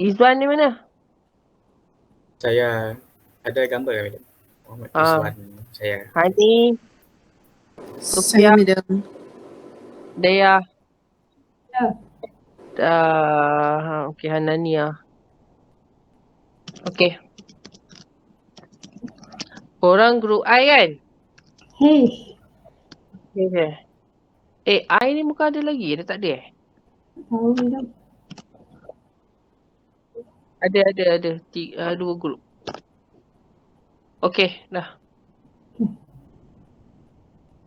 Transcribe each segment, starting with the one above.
Izwan ni mana? Saya ada gambar madam. Muhammad Ah, Izwan saya. Hani, Saya Sofia, madam. Dea. Ya. Okey, Hanania. Okey. Korang group I kan? H. Okay. I ni bukan ada lagi? Ada tak ada Tahu madam. Ada. Dua group. Okey, dah.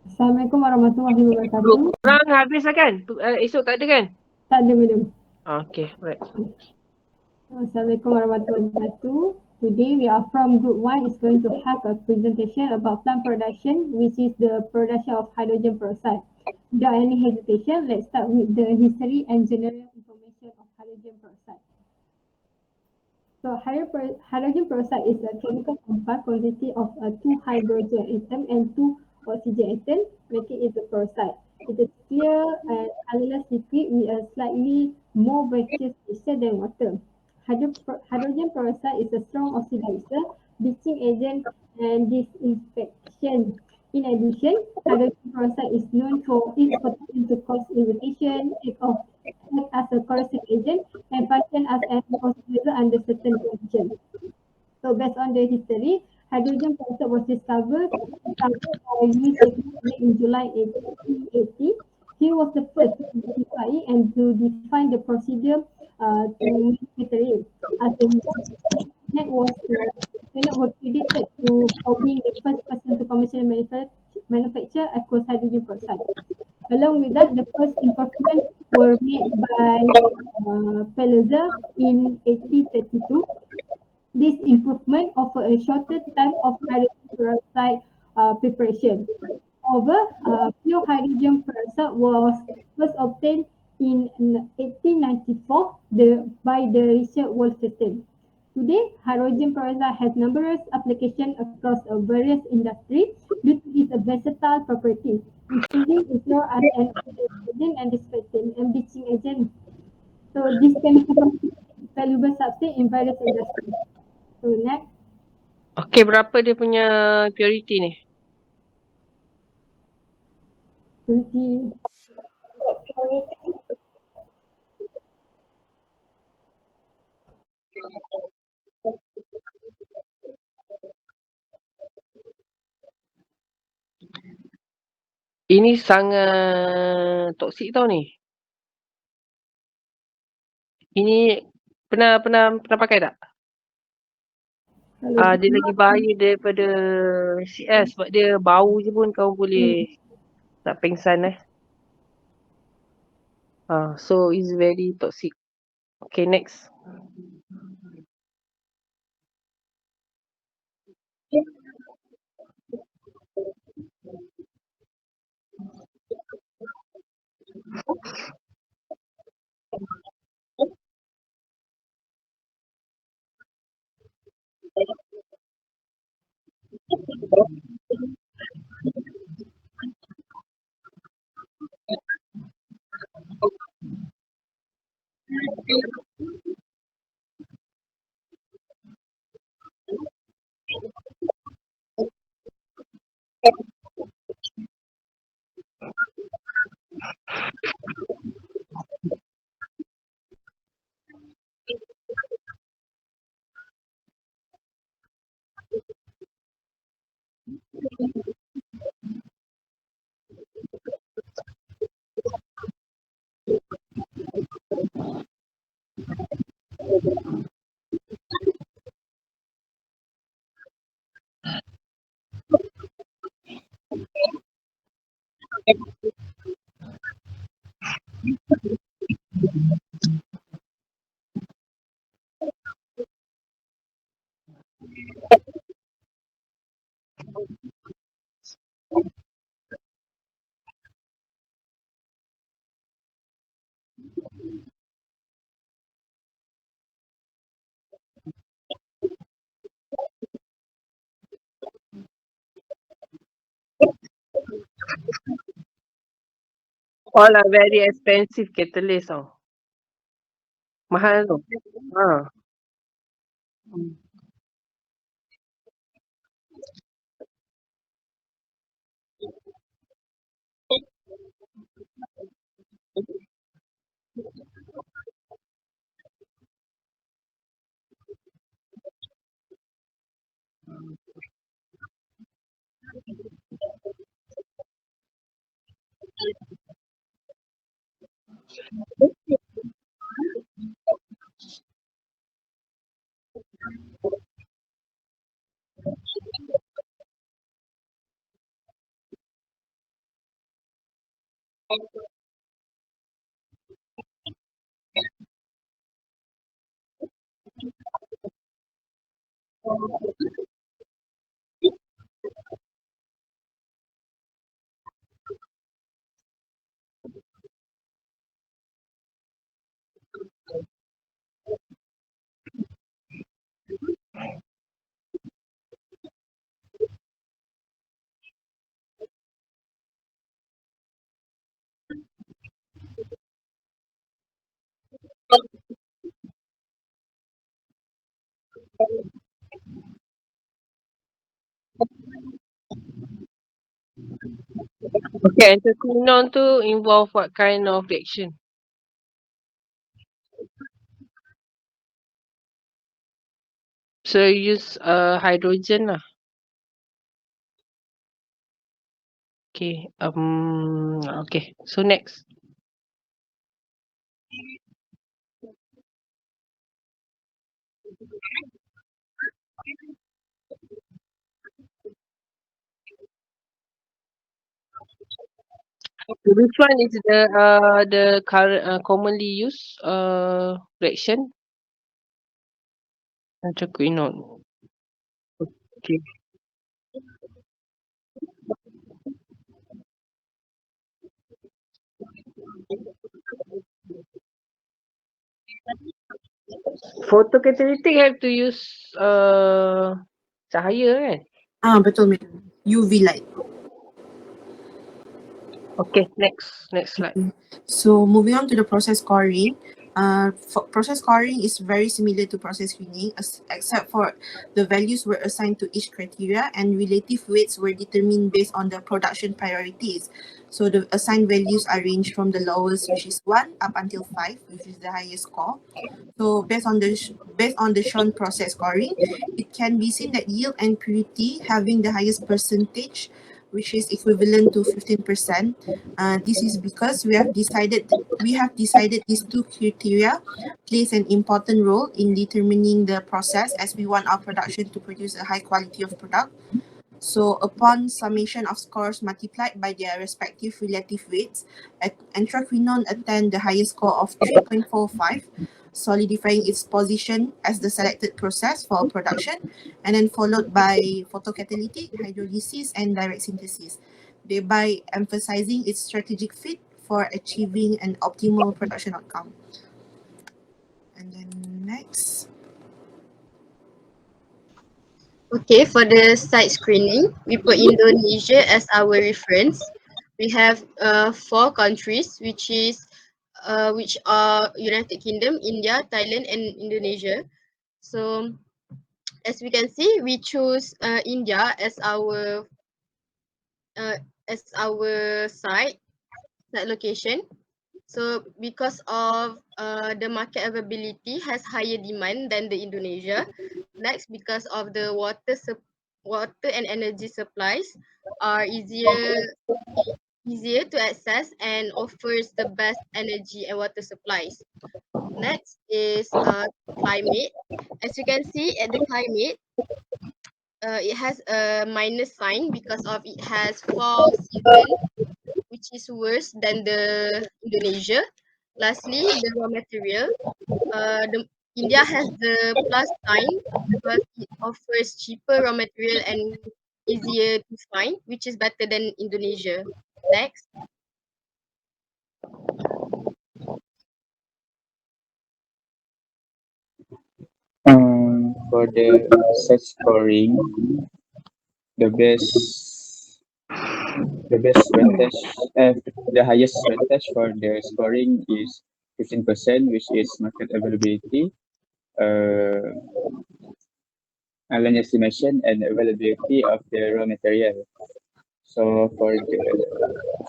Assalamualaikum warahmatullahi wabarakatuh. Group korang habis lah kan? Esok tak ada kan? Tak ada madam. Okey, right. Assalamualaikum warahmatullahi wabarakatuh. Today we are from group 1 is going to have a presentation about plant production, which is the production of hydrogen peroxide. Without any hesitation, let's start with the history and general information of hydrogen peroxide. So hydrogen peroxide is a chemical compound consisting of two hydrogen atom and two oxygen atom, making it a peroxide. It is clear and colorless liquid with a slightly more viscous texture than water. Hydrogen peroxide is a strong oxidizer, bleaching agent, and disinfection. In addition, hydrogen peroxide is known for its potential to cause irritation, act as a corrosive agent, and function as an oxidizer under certain conditions. So based on the history, hydrogen peroxide was discovered by Louis in July 1880. He was the first to identify it and to define the procedure to manufacture it. As the Kenneth was credited for being the first person to commercially manufacture aqueous hydrogen peroxide. Along with that, the first improvements were made by Palliser in 1832. This improvement offered a shorter time of hydrogen peroxide preparation. However, pure hydrogen peroxide was first obtained in 1894 by the Richard Wolfson. Today, hydrogen peroxide has numerous applications across various industries due to its versatile properties, including its role as an oxidant and disinfectant and bleaching agent. So, this chemical property is valuable substance in various industries. So, next. Okey, berapa dia punya purity ni? Purity. Ini sangat toksik tau ni. Ini pernah pakai tak? Dia lagi bahaya daripada CS sebab dia bau je pun kau boleh tak pengsan so it's very toxic. Okay, next. All are very expensive catalyst tau. Mahal tu. Ha. Hmm. Okay, anthraquinone tu involve what kind of reaction? So you use hydrogen lah. Okay. Okay. So next. Which one is the current commonly used reaction? Anthraquinone. Okay. Photocatalytic have to use cahaya kan? Betul madam. UV light. Okay, next slide. So moving on to the process scoring. Process scoring is very similar to process screening, except for the values were assigned to each criteria and relative weights were determined based on the production priorities. So the assigned values are ranged from the lowest, which is 1, up until 5, which is the highest score. So based on the shown process scoring, it can be seen that yield and purity having the highest percentage, which is equivalent to 15%. This is because we have decided these two criteria plays an important role in determining the process, as we want our production to produce a high quality of product. So upon summation of scores multiplied by their respective relative weights, anthraquinone attained the highest score of 3.45, solidifying its position as the selected process for production, and then followed by photocatalytic, hydrolysis, and direct synthesis, thereby emphasizing its strategic fit for achieving an optimal production outcome. And then next. Okay, for the site screening, we put Indonesia as our reference. We have 4 countries, which are United Kingdom, India, Thailand, and Indonesia. So as we can see, we choose India uh, as our site location. So because of the market availability has higher demand than the Indonesia. Next, because of the water and energy supplies are easier to access and offers the best energy and water supplies. Next is climate. As you can see at the climate, it has a minus sign because of it has 4 seasons, which is worse than the Indonesia. Lastly, the raw material. The India has the plus sign because it offers cheaper raw material and easier to find, which is better than Indonesia. Next. For the set scoring, the best the best weightage, the highest weightage for the scoring is 15%, which is market availability. online estimation and availability of the raw material. So for the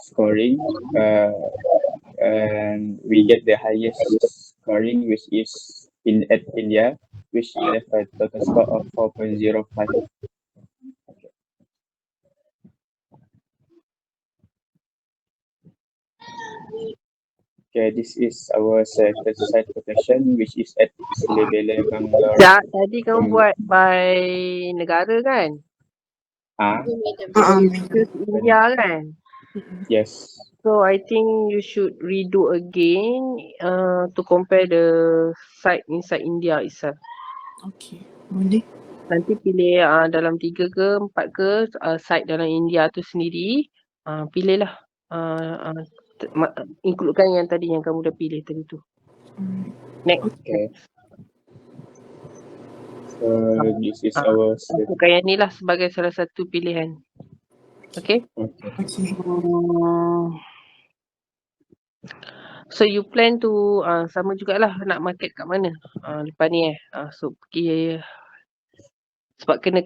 scoring, and we get the highest scoring, which is in at India, which left a total score of 4.05. Okay, this is our second site quotation, which is at Silebele, Bangalore. Tadi kamu buat by negara kan? Ah, You choose India kan? yes. So I think you should redo again to compare the site inside India itself. Okay, boleh. Nanti pilih dalam 3 ke 4 ke site dalam India tu sendiri. Pilihlah. Includekan yang tadi yang kamu dah pilih tadi tu. Next. Okay. So this is our Masukkan yang ni lah sebagai salah satu pilihan. Okay? okay. Okay. So you plan to sama jugalah nak market kat mana lepas ni so pergi sebab kena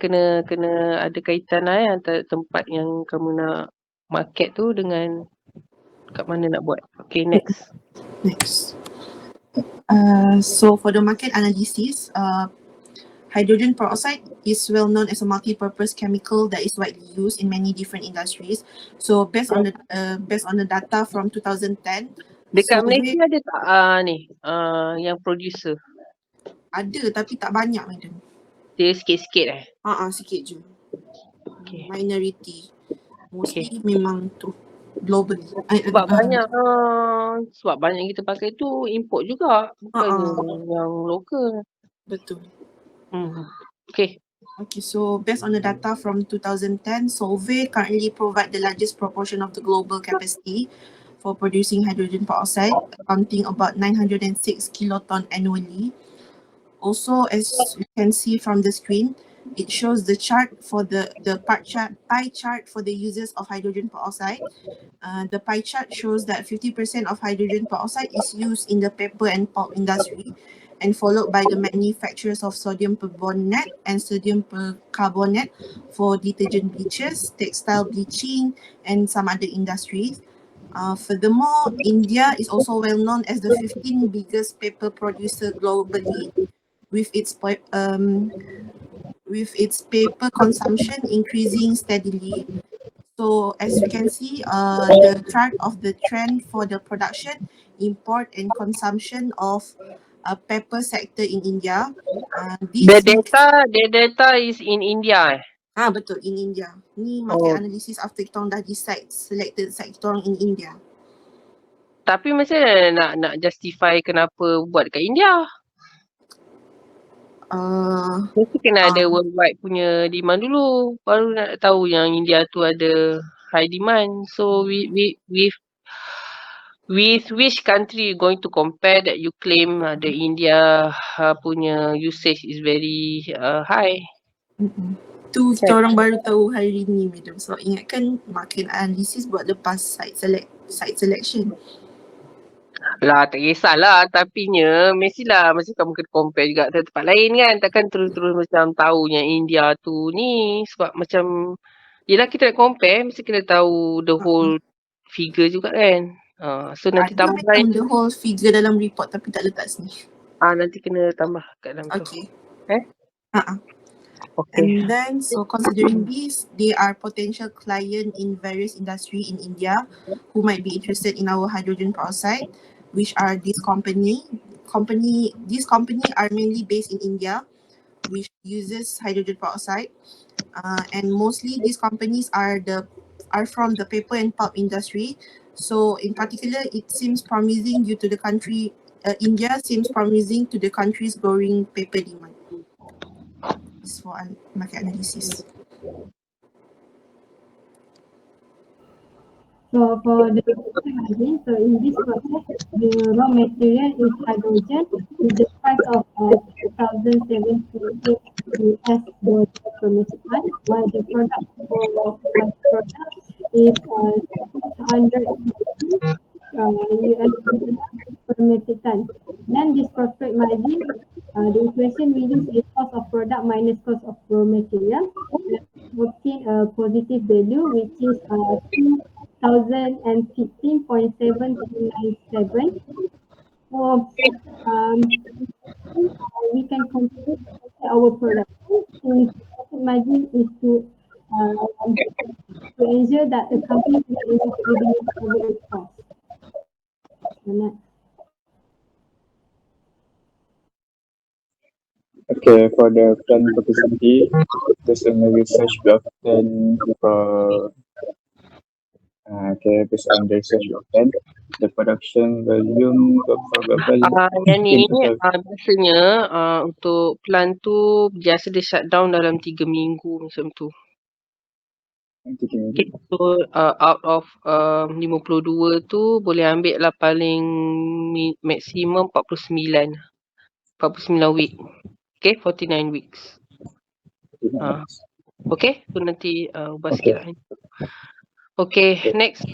ada kaitan lah antara tempat yang kamu nak market tu dengan kat mana nak buat. Okay, next. Next. So for the market analysis, hydrogen peroxide is well known as a multi-purpose chemical that is widely used in many different industries. So based on the data from 2010, Dekat so Malaysia ada tak ni yang producer? ada tapi tak banyak, madam. Dia sikit-sikit Sikit je. Okay. Minority. Mostly memang tu globally. Sebab banyak kita pakai tu import juga, bukannya yang lokal. Betul. Okay. Okay, so based on the data from 2010, Solvay currently provide the largest proportion of the global capacity for producing hydrogen peroxide, accounting about 906 kiloton annually. Also, as you can see from the screen, it shows the chart for the pie chart for the uses of hydrogen peroxide. The pie chart shows that 50% of hydrogen peroxide is used in the paper and pulp industry, and followed by the manufacturers of sodium perbonate and sodium percarbonate for detergent bleaches, textile bleaching, and some other industries. Furthermore, India is also well known as the 15th biggest paper producer globally, with its paper consumption increasing steadily. So as we can see, the chart of the trend for the production, import and consumption of paper sector in India. The data is in India Betul, in India. Ni market analysis after kita orang dah decide selected site kita orang in India. Tapi macam mana nak justify kenapa buat kat India? Mesti kena ada worldwide punya demand dulu, baru nak tahu yang India tu ada high demand. So with which country you going to compare that you claim the India punya usage is very high? Tu kita orang baru tahu hari ni, madam. So ingatkan market analysis buat lepas site selection. Lah tak kisahlah, tapinya mestilah macam kamu kena compare juga dengan tempat lain kan. Takkan terus-terus macam tahu yang India tu ni. Sebab macam yelah kita nak compare mesti kena tahu the whole figure juga kan. So nanti Ada tambah macam the whole figure dalam report tapi tak letak sini. nanti kena tambah kat dalam tu. Okay. Okay. And then, so considering this, they are potential client in various industry in India who might be interested in our hydrogen peroxide, which are this company. These company are mainly based in India, which uses hydrogen peroxide, and mostly these companies are from the paper and pulp industry. So in particular, it seems promising due to the country. India seems promising to the country's growing paper demand. For market analysis. So for the margin, so in this process, the raw material is hydrogen with the price of $2,078 per metric ton, while the product is $250 US per metric ton. Then this profit margin The equation we use is cost of product minus cost of raw material. And we obtain a positive value which is 2015.7397. So we can compare our production since profit margin is to ensure that the company is not able to easily cover its costs. So next. Okay, for the plant capacity, there's a research block then for okay, based on the research block then the production volume for global Yang ni in total biasanya untuk plant tu biasa dia shutdown dalam 3 minggu macam tu. Okay, so out of 52 tu boleh ambil lah paling maksimum 49 week. Okay, 49 weeks. Okay, so nanti ubah sikit lah. Okay, next.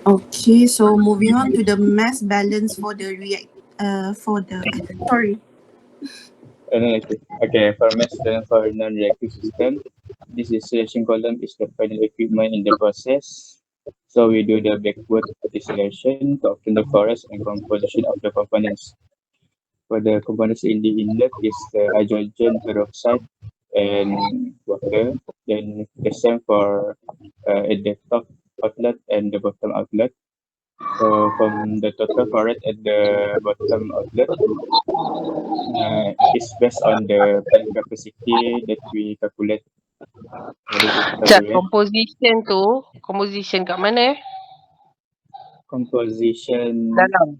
Okay, so moving on to the mass balance for the sorry. Okay, for mass balance for non-reactive system, this distillation column is the final equipment in the process. So we do the backward distillation to obtain the forest and composition of the components. For the components in the inlet is the hydrogen peroxide and water. Then the same for at the top outlet and the bottom outlet. So from the total flow rate at the bottom outlet, is based on the plant capacity that we calculate. What is it Cak, calculate? composition kat mana Composition Dalam.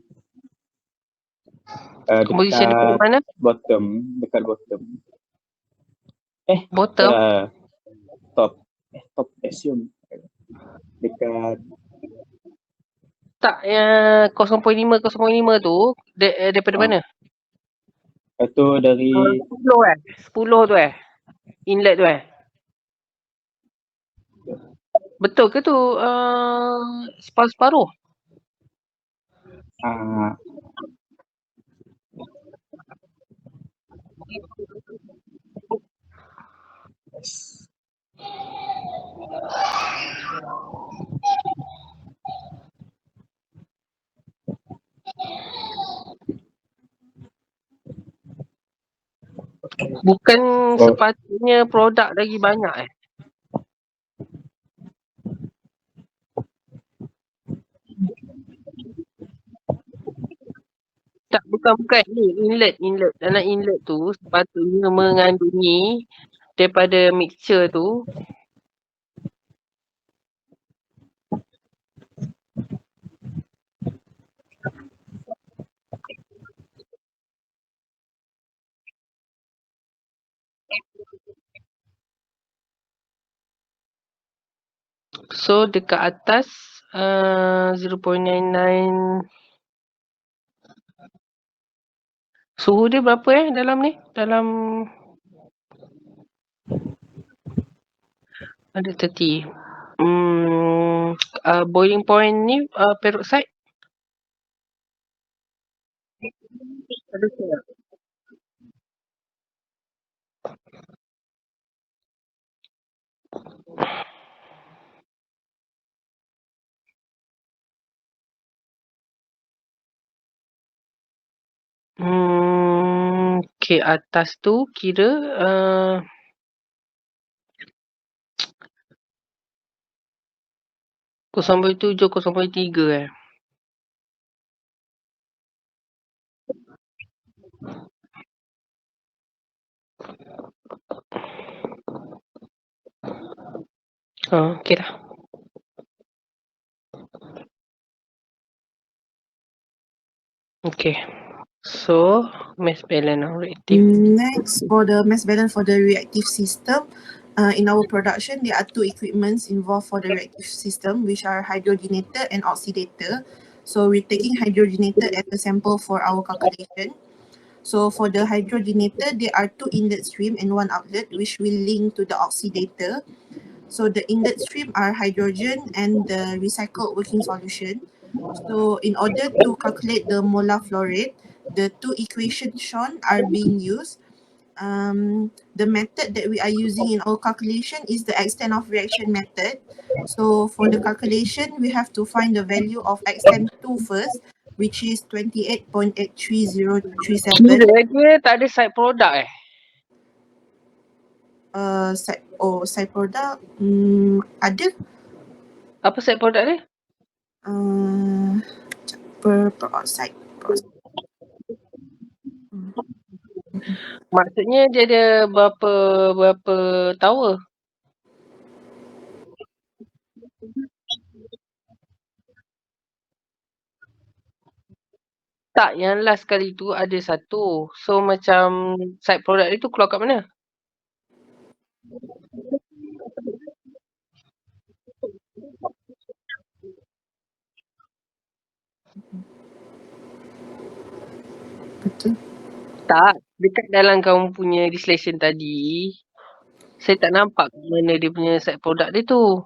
Composition dekat dekat mana? dekat bottom. Bottom. Top. Top assume. Dekat Tak, yang 0.5 tu daripada mana? itu dari 10 tu inlet tu Betul ke tu separuh-separuh? ah, yes. Bukan So, sepatutnya produk lagi banyak Tak, bukan ni inlet. Dalam inlet tu sepatutnya mengandungi daripada mixture tu so dekat atas 0.99 suhu dia berapa dalam ni? Dalam ada 30. Boiling point ni peroxide ada tak? Okay, atas tu kira 0.7, 0.3 okay dah. Okay. So, mass balance now reactive. Next, for the mass balance for the reactive system, in our production, there are two equipments involved for the reactive system, which are hydrogenator and oxidator. So we're taking hydrogenator as a sample for our calculation. So for the hydrogenator, there are two inlet stream and one outlet, which will link to the oxidator. So the inlet stream are hydrogen and the recycled working solution. So in order to calculate the molar flow rate, the two equations shown are being used. The method that we are using in our calculation is the extent of reaction method. So for the calculation, we have to find the value of extent 2 first, which is 28.83037. Kira dia tak ada side product Side product, ada. Apa side product dia? Peroxide. Maksudnya dia ada berapa tower? Tak, yang last kali tu ada satu. So macam side product dia tu keluar kat mana? Betul. Tak, dekat dalam kamu punya distillation tadi, saya tak nampak kat mana dia punya side product dia tu.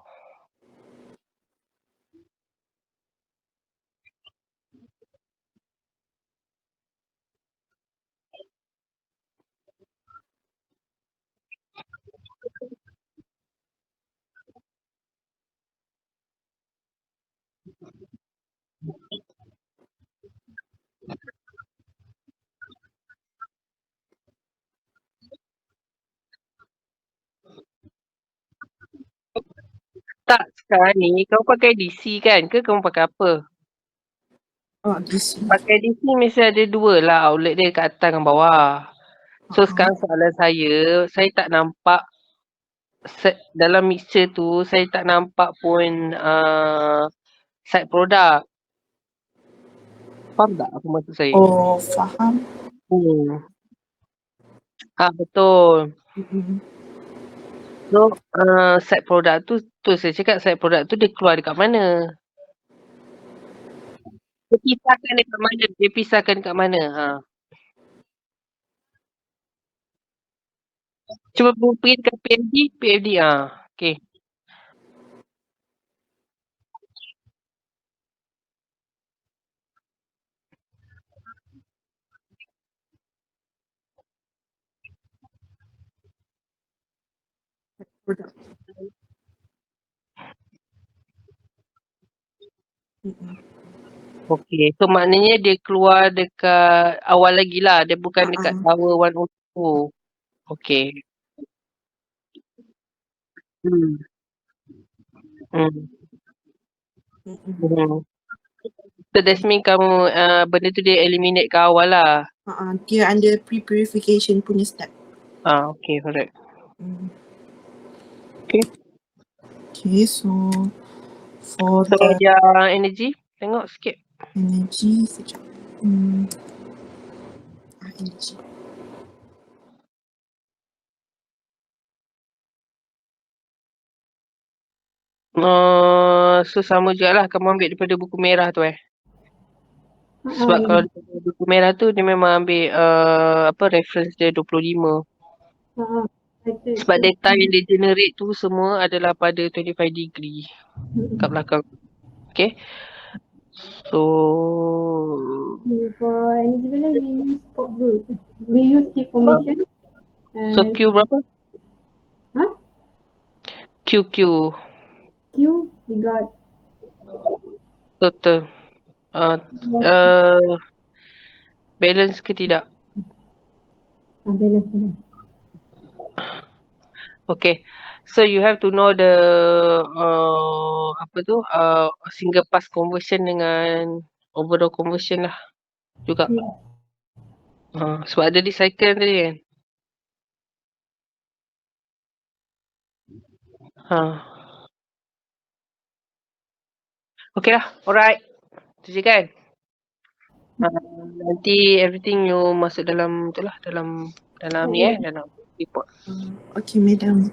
Tak, sekarang ni kau pakai DC kan? Ke kamu pakai apa? Oh, DC. Pakai DC mesti ada dua lah outlet dia kat atas dengan bawah. So sekarang soalan saya tak nampak dalam mixer tu saya tak nampak pun side product. Faham tak apa maksud saya? Oh, faham. Betul. Mm-mm. So side product tu saya cakap side product tu dia keluar dekat mana? Dia pisahkan dekat mana? Dia pisahkan dekat mana? Cuba pergi dekat PFD. Okay. Product. Mm-mm. Okay. So maknanya dia keluar dekat awal lagi lah. Dia bukan dekat tower 102. Okay. Hmm. So that mean kamu benda tu dia eliminate ke awal lah. Dia under pre-purification punya step. Okay, correct. Okay. Okay, so for So the dia energy, tengok sikit. energy, sekejap. Energy. So sama jugalah kamu ambil daripada buku merah tu Sebab kalau daripada buku merah tu dia memang ambil reference dia 25. Sebab data yang dia generate tu semua adalah pada 25 degree kat belakang. Okay. So For energy balance, we use pop group. We use key formation. so Q berapa? Q. Q, we got Total. Balance ke tidak? balance. Okay. So you have to know the single pass conversion dengan overall conversion lah juga. Sebab ada recycle tadi kan. Okay lah. Alright. Tu je kan. Nanti everything you masuk dalam tu lah. Dalam ni dalam report. Okay, madam.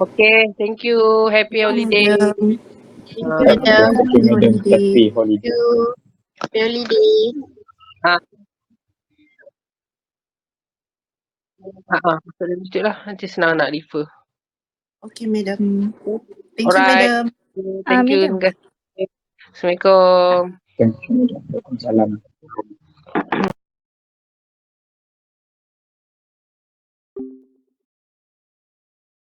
Okay. Thank you. Happy holiday. Madam. Madam. Okay, madam. Happy holiday. Happy holiday. Masuk dalam YouTube lah. Nanti senang nak refer. Okay, madam. Thank you, Alright. madam. Thank you. Madam. Assalamualaikum. Thank you. Waalaikumsalam.